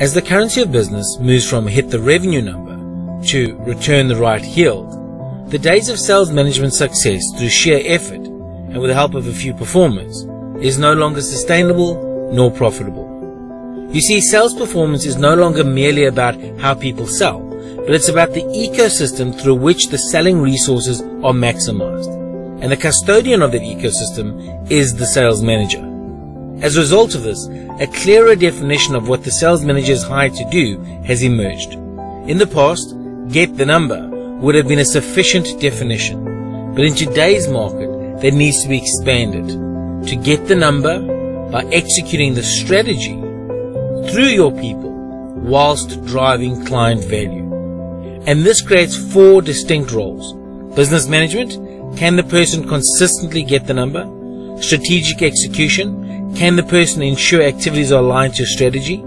As the currency of business moves from hit the revenue number to return the right yield, the days of sales management success through sheer effort and with the help of a few performers is no longer sustainable nor profitable. You see, sales performance is no longer merely about how people sell, but it's about the ecosystem through which the selling resources are maximized. And the custodian of that ecosystem is the sales manager. As a result of this, a clearer definition of what the sales manager is hired to do has emerged. In the past, get the number would have been a sufficient definition, but in today's market, that needs to be expanded to get the number by executing the strategy through your people whilst driving client value. And this creates 4 distinct roles. Business management, can the person consistently get the number? Strategic execution, can the person ensure activities are aligned to strategy?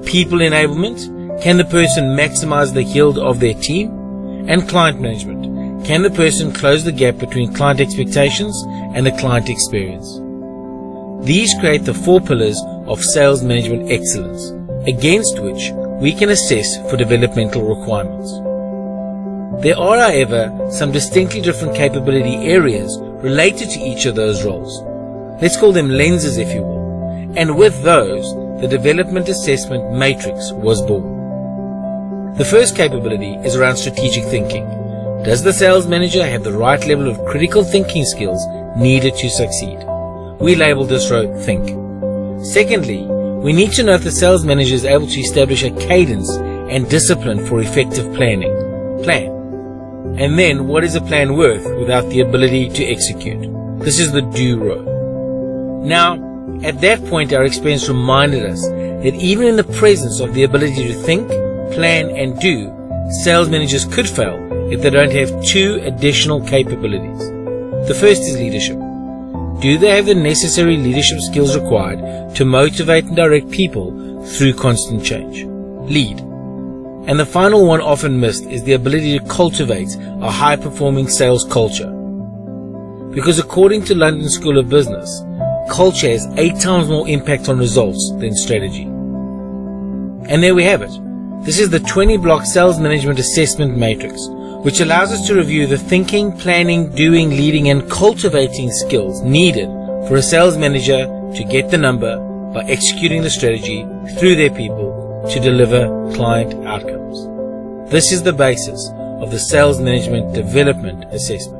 People enablement, can the person maximize the yield of their team? And client management, can the person close the gap between client expectations and the client experience? These create the 4 pillars of sales management excellence, against which we can assess for developmental requirements. There are, however, some distinctly different capability areas related to each of those roles. Let's call them lenses, if you will. And with those, the development assessment matrix was born. The first capability is around strategic thinking. Does the sales manager have the right level of critical thinking skills needed to succeed? We label this row Think. Secondly, we need to know if the sales manager is able to establish a cadence and discipline for effective planning. Plan. And then, what is a plan worth without the ability to execute? This is the Do row. Now, at that point, our experience reminded us that even in the presence of the ability to think, plan, and do, sales managers could fail if they don't have 2 additional capabilities. The first is leadership. Do they have the necessary leadership skills required to motivate and direct people through constant change? Lead. And the final one often missed is the ability to cultivate a high-performing sales culture. Because according to London School of Business, culture has 8 times more impact on results than strategy. And there we have it. This is the 20-block sales management assessment matrix, which allows us to review the thinking, planning, doing, leading, and cultivating skills needed for a sales manager to get the number by executing the strategy through their people to deliver client outcomes. This is the basis of the sales management development assessment.